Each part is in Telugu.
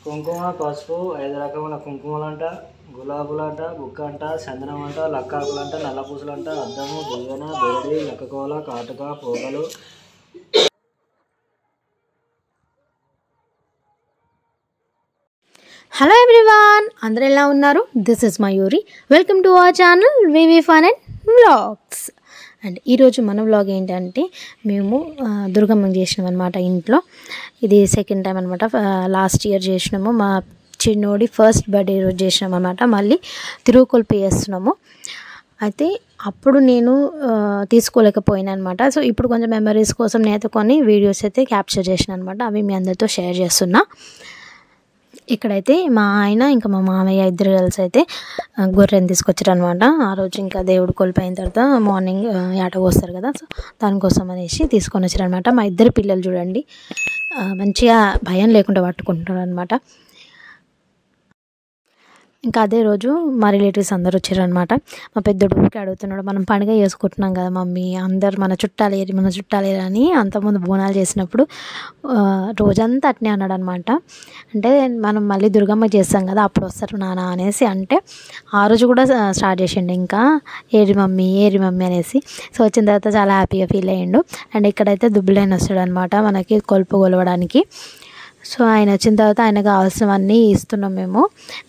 కుంకుమ పసుపు 5 రకముల కుంకుమలంట, గులాబులంట, బుక్కంట, చందనం అంట, లక్కాకులంట, నల్లపూసలంట, అద్దము, దువ్వెన, బెరడి, లక్కకోల, కాటుక, పోగలు. హలో ఎవ్రీవన్, అందరూ ఎలా ఉన్నారు? This is Mayuri. Welcome to our channel VV fun and vlogs. And ఈరోజు మన వ్లాగ్ ఏంటంటే మేము దుర్గమ్మకి చేసినాం అనమాట ఇంట్లో. ఇది సెకండ్ టైం అనమాట. లాస్ట్ ఇయర్ చేసినాము, మా చిన్నోడి ఫస్ట్ బర్త్డే రోజు చేసినాం అనమాట. మళ్ళీ తిరుగుకొల్పి చేస్తున్నాము. అయితే అప్పుడు నేను తీసుకోలేకపోయినా అనమాట. సో ఇప్పుడు కొంచెం మెమరీస్ కోసం నేనైతే కొన్ని వీడియోస్ అయితే క్యాప్చర్ చేసిన అనమాట. అవి మీ అందరితో షేర్ చేస్తున్నా. ఇక్కడైతే మా ఆయన ఇంకా మా మామయ్య ఇద్దరు కలిసి అయితే గొర్రెని తీసుకొచ్చారు అనమాట. ఆ రోజు ఇంకా దేవుడు కోల్పోయిన తర్వాత మార్నింగ్ ఆటకు వస్తారు కదా, సో దానికోసం అనేసి తీసుకొని వచ్చారు అనమాట. మా ఇద్దరు పిల్లలు చూడండి మంచిగా భయం లేకుండా పట్టుకుంటున్నారు అనమాట. ఇంకా అదే రోజు మా రిలేటివ్స్ అందరు వచ్చారనమాట. మా పెద్దోడు ఊరికి అడుగుతున్నాడు, మనం పండుగ చేసుకుంటున్నాం కదా మమ్మీ, అందరు మన చుట్టాలేరు అని అంతకుముందు బోనాలు చేసినప్పుడు రోజంతా అట్నే అన్నాడు అనమాట. అంటే మనం మళ్ళీ దుర్గమ్మ చేస్తాం కదా, అప్పుడు వస్తారు నాన్న అనేసి అంటే ఆ రోజు కూడా స్టార్ట్ చేసిండు ఇంకా ఏరి మమ్మీ అనేసి. సో వచ్చిన తర్వాత చాలా హ్యాపీగా ఫీల్ అయ్యిండు. అండ్ ఇక్కడైతే దుబ్బులైన వస్తాడు అనమాట మనకి కొలుపు కొలవడానికి. సో ఆయన వచ్చిన తర్వాత ఆయనకు కావాల్సినవన్నీ ఇస్తున్నాం మేము.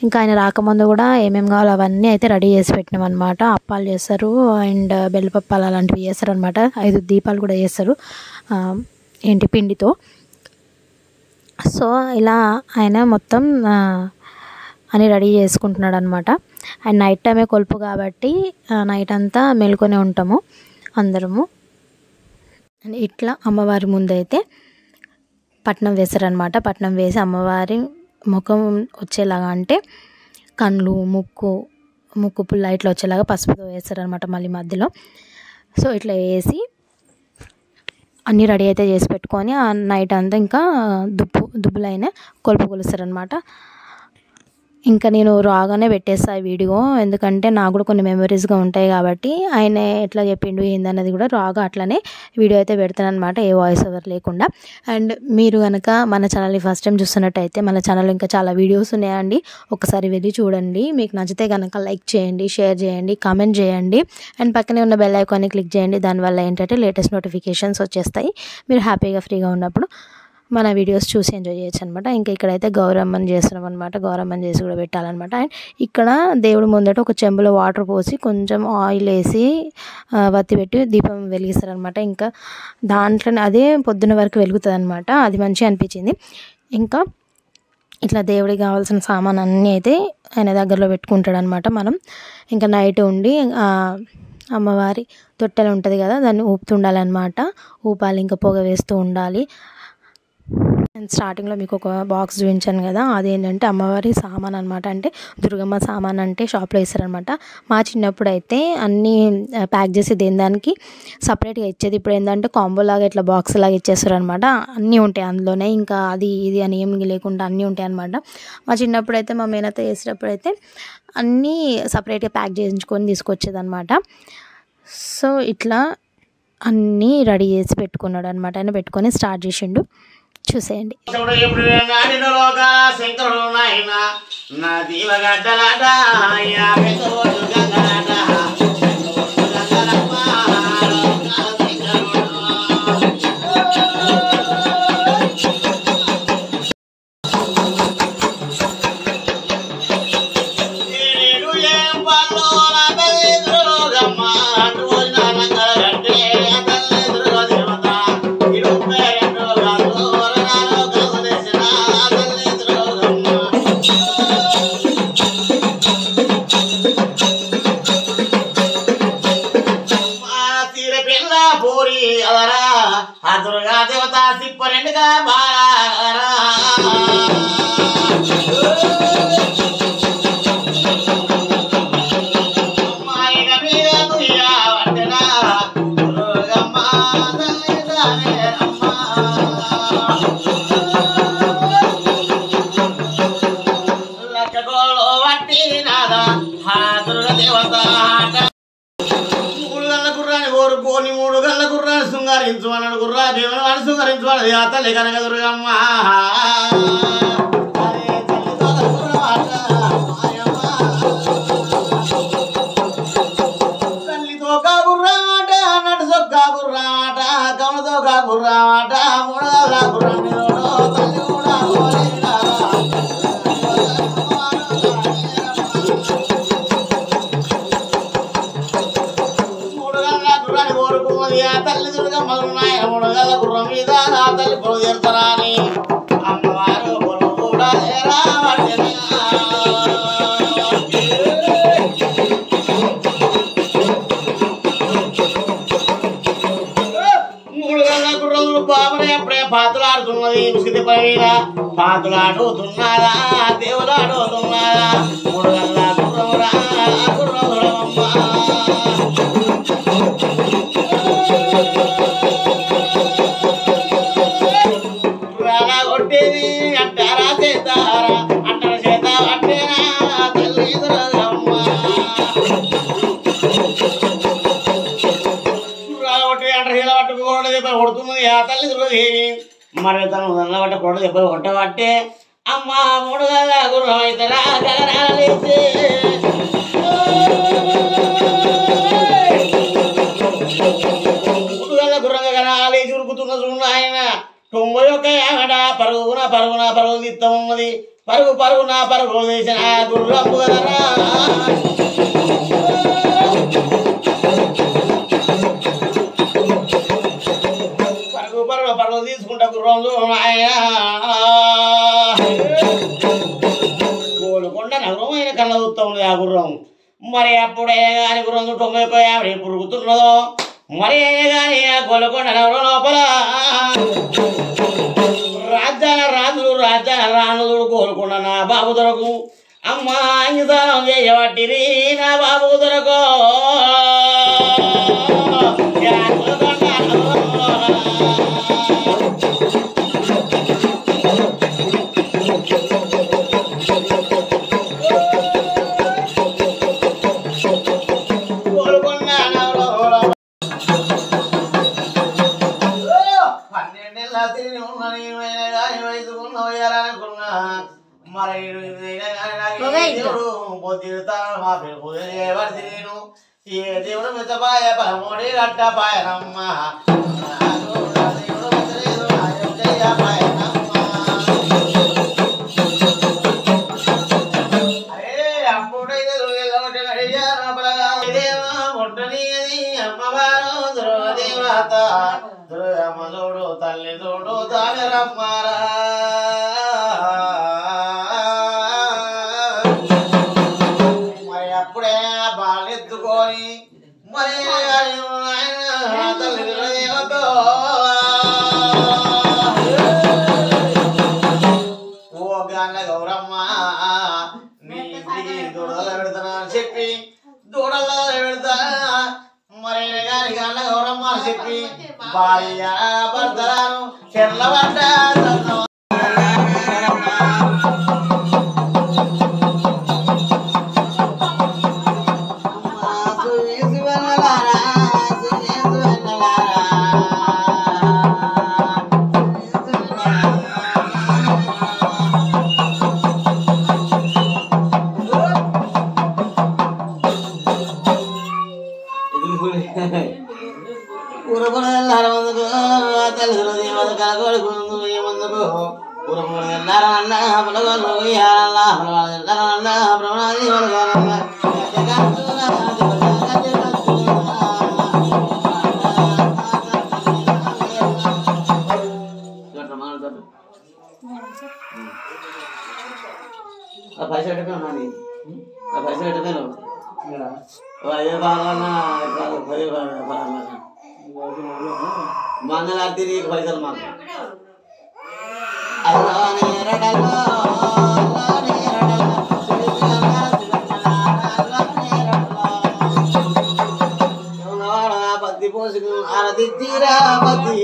ఇంకా ఆయన రాకముందు కూడా ఏమేమి కావాలో అవన్నీ అయితే రెడీ చేసి పెట్టినాం అనమాట. అప్పాలు చేస్తారు అండ్ బెల్లపప్పాలు అలాంటివి చేస్తారు అనమాట. 5 దీపాలు కూడా చేస్తారు పిండితో. సో ఇలా ఆయన మొత్తం అని రెడీ చేసుకుంటున్నాడు అనమాట. అండ్ నైట్ టైమే కొలుపు కాబట్టి నైట్ అంతా మేల్కొనే ఉంటాము అందరము. అండ్ ఇట్లా అమ్మవారి ముందైతే పట్నం వేశారనమాట. పట్నం వేసి అమ్మవారి ముఖం వచ్చేలాగా, అంటే కళ్ళు, ముక్కు పుల్ల ఇట్లా వచ్చేలాగా పసుపుతో వేస్తారనమాట మళ్ళీ మధ్యలో. సో ఇట్లా వేసి అన్నీ రెడీ అయితే చేసి పెట్టుకొని ఆ నైట్ అంతా ఇంకా దుబ్బులైన కొలుపు కొలుస్తారనమాట. ఇంకా నేను రాగానే పెట్టేస్తా ఈ వీడియో, ఎందుకంటే నాకు కూడా కొన్ని మెమరీస్గా ఉంటాయి కాబట్టి. ఆయన ఎట్లా చెప్పిండు ఏందన్నది కూడా రాగా అట్లనే వీడియో అయితే పెడతాను అనమాట, ఏ వాయిస్ ఓవర్ లేకుండా. అండ్ మీరు కనుక మన ఛానల్ని ఫస్ట్ టైం చూస్తున్నట్టయితే మన ఛానల్లో ఇంకా చాలా వీడియోస్ ఉన్నాయండి, ఒకసారి వెళ్ళి చూడండి. మీకు నచ్చితే కనుక లైక్ చేయండి, షేర్ చేయండి, కామెంట్ చేయండి. అండ్ పక్కనే ఉన్న బెల్ ఐకాన్ని క్లిక్ చేయండి. దానివల్ల ఏంటంటే లేటెస్ట్ నోటిఫికేషన్స్ వచ్చేస్తాయి. మీరు హ్యాపీగా ఫ్రీగా ఉన్నప్పుడు మన వీడియోస్ చూసి ఎంజాయ్ చేయొచ్చు అనమాట. ఇంకా ఇక్కడైతే గౌరమ్మని చేస్తున్నాం అనమాట. గౌరమ్మని చేసి కూడా పెట్టాలన్నమాట. అండ్ ఇక్కడ దేవుడి ముందట ఒక చెంబులో వాటర్ పోసి కొంచెం ఆయిల్ వేసి వత్తి పెట్టి దీపం వెలిగిస్తారనమాట. ఇంకా దాంట్లోనే అదే పొద్దున్న వరకు వెలుగుతుంది అనమాట. అది మంచిగా అనిపించింది. ఇంకా ఇట్లా దేవుడికి కావాల్సిన సామాన్ అన్నీ అయితే ఆయన దగ్గరలో పెట్టుకుంటాడు అనమాట. మనం ఇంకా నైట్ ఉండి అమ్మవారి తొట్టెలు ఉంటుంది కదా, దాన్ని ఊపుతుండాలన్నమాట. ఊపాలి, ఇంకా పొగ వేస్తూ ఉండాలి. నేను స్టార్టింగ్లో మీకు ఒక బాక్స్ చూపించాను కదా, అదేంటంటే అమ్మవారి సామాన్ అనమాట. అంటే దుర్గమ్మ సామాన్ అంటే షాప్లో వేస్తారనమాట. మా చిన్నప్పుడు అయితే అన్నీ ప్యాక్ చేసి దానికి సపరేట్గా ఇచ్చేది. ఇప్పుడు ఏంటంటే కాంబో లాగా ఇట్లా బాక్స్ లాగా ఇచ్చేస్తారు అనమాట. అన్నీ ఉంటాయి అందులోనే, ఇంకా అది ఇది అని ఏమి లేకుండా అన్నీ ఉంటాయి అనమాట. మా చిన్నప్పుడు అయితే మా మేనత్త చేసేటప్పుడు అయితే అన్నీ సపరేట్గా ప్యాక్ చేయించుకొని తీసుకొచ్చేది అనమాట. సో ఇట్లా అన్నీ రెడీ చేసి పెట్టుకున్నాడు అనమాట. ఆయన పెట్టుకొని స్టార్ట్ చేసిండు, చూసేయండి. దుర్గా దేవత సిప్పరెండుగా బారా అమ్మాయిగ మీద తుయ్యా వంటనా దుర్గమ్మ తల్లిదానే అమ్మ. లక్కగోళ వట్టి నాదా దుర్గా దేవత కోరు కోని 3 గల్ల గుర్రాన్ని శృంగారించు అన్నాడు. గుర్రా భీమను వాడు శృంగారించు వాడు తల్లి కనక దుర్గమ్మ. మూడగల్ల గుర్రం మీదోడు తల్లి కూడా గోలేనారా. మూడుగల్ల గుర్రాన్ని కోరుకున్నది ఆ తల్లి దుర్గమ్మలున్నాయి. మూడుగల్ల గుర్రం మీద ఆ తల్లి పొలు తీరుతారా అని అమ్మవారు పొలు కూడా ఏరా పట్టినా. బాబుని ఎప్పుడే పాతులాడుతున్నది ముసిది పైన పాతులాడుతున్నారా దేవులాడుతున్నారా. మూడు గల్ల గుర్రమురా గుర్రమురమ్మ గుర్రాల కొట్టేది అంటారా చేతారా అంటారా చేత పట్టేనా తల్లి దుర్గమ్మ. కొడుతున్నది ఆ తల్లి దుర్గదేవి. మరి తను దన్న పట్ట కొడ దెబ్బలు కొట్టబట్టే అమ్మ మూడు గల్ల గుర్రం అవుతారా గగనాలేసి మూడు గల్ల గుర్రం గగనాలేసి ఉరుకుతున్న చూడు ఆయన 91 ఏమట పరుగున పరుగున పరుగు తీస్తా ఉన్నది. పరుగు పరుగున పరుగులు తీసిన గుర్రము కదరా. పరుగు తీసుకుంటా గుర్రం ఆయన గోలుకొండ నగరమైన కళ్ళ చూస్తూ ఉంది ఆ గుర్రం. మరి అప్పుడే కానీ గుర్రం 91 ఎప్పుడు ఉరుకుతున్నదో మరి కానీ ఆ గోలుకొండ నగరం లోపల రాజ్యాల రాజులు రాజ్యాల రాణులు గోలుకొండ నా బాబు దొరకు అమ్మ అంగిదానం చేయబట్టిరి నా బాబు దొరకు. మరి దేవుడు పొద్దుతాను మా పిలుపు నేను ఏ దేవుడు మితపాయ పరమోడి గట్టపాయనమ్మ దేవుడు మితలేదు పాయనమ్మ. అరే అప్పుడైతే ముట్టనిది అమ్మవారు దుర్గదేవత దుర్గమ్మ చూడు తల్లి చూడు తాగరమ్మారా. మరి అప్పుడే బాలెత్తుకొని మరి తల్లి దుర్గదేవత ఓ గాన్న గౌరమ్మ నీ ఇంటికి దూడలు పెడతానా అని చెప్పి దూడల్లో పెడతా. మరి గాని గాన్న గౌరమ్మ అని చెప్పి భార్య భర్తలను చెర్లబడ్డ ఊరపురందుకు తల్లి దేవత కలగొడుకుందు ఏమందుకు ఊరపురందరన్న పులగొల్లు ఇయ్యాలన్న పులగొందరన్న బ్రహ్మణాది పైసలు ఎట్టుకున్నాను పైసలు ఎట్టుకోను అదే బాగా మంగళారతి నీకు పైసలు మాకు పత్తి పోసుకు ఆరతి తీరా పత్తి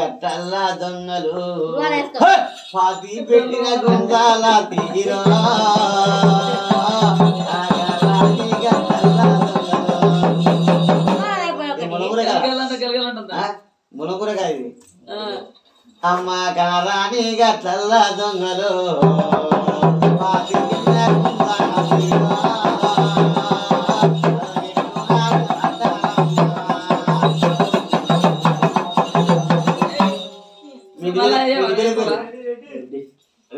గట్టల్లా దొంగలు పాతి పెట్టిన గుంజాల తీరో మునగుర కాదు అమ్మ కనరాని గట్టల్లా దొంగలు పాతి పెట్టిన గుంజాల తీరో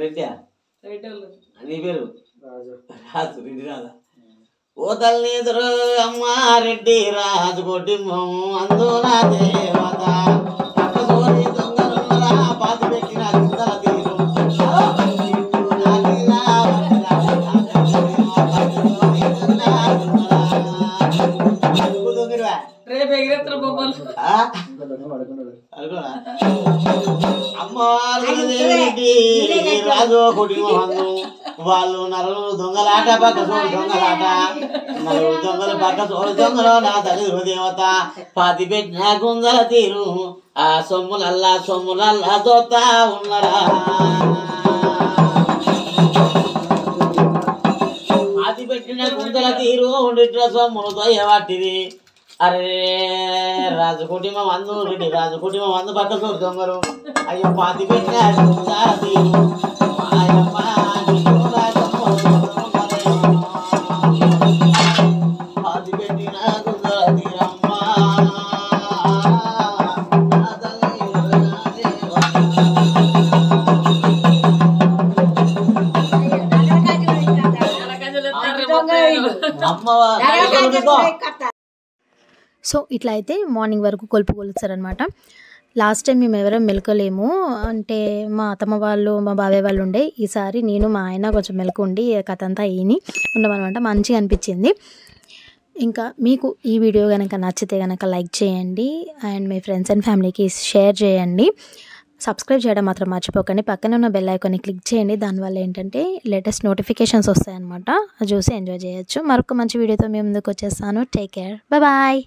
రెడ్డి నీ పేరు రాజు రెడ్డి రాదా ఓ తల్లి ఎదురు అమ్మ రెడ్డి రాజు కుటుంబం అందున దేవత పక్కసోని దొంగలున్నరా పాతి పెట్టిన చింతల తీరు రాజు కుటుంబం వాళ్ళు నలుగురు దొంగలాట పక్క సోడు దొంగలాట నలుగురు దొంగలు పక్క సోడు దొంగలు నా తల్లి దేవత పాతి పెట్టిన గుంజల తీరు ఆ సొమ్ములల్లా దోతా ఉన్నరా పాతి పెట్టిన గుంజల తీరు ఉండిట్ల సొమ్ములు దొయ్యవాటిది అరే రాజు కుటుంబం అందు రెడ్డి రాజు కుటుంబం అందు పక్క సోడు దొంగలు అయ్యో పాతి పెట్టిన గుంజల తీరు సో ఇట్లా అయితే మార్నింగ్ వరకు కొలుస్తారనమాట. లాస్ట్ టైం మేము ఎవరో మెలకలేము, అంటే మా అత్తమ్మ వాళ్ళు మా బాబాయ్ వాళ్ళు ఉండే. ఈసారి నేను మా ఆయన కొంచెం మెలకు ఉండి కథ అంతా ఈని ఉండమనమాట. మంచిగా అనిపించింది. ఇంకా మీకు ఈ వీడియో కనుక నచ్చితే కనుక లైక్ చేయండి అండ్ మీ ఫ్రెండ్స్ అండ్ ఫ్యామిలీకి షేర్ చేయండి. సబ్స్క్రైబ్ చేయడం మాత్రం మర్చిపోకండి. పక్కన ఉన్న బెల్ ఐకాన్ని క్లిక్ చేయండి. దానివల్ల ఏంటంటే లేటెస్ట్ నోటిఫికేషన్స్ వస్తాయన్నమాట. అది చూసి ఎంజాయ్ చేయొచ్చు. మరొక మంచి వీడియోతో మేము ముందుకు వచ్చేస్తాను. Take care, bye.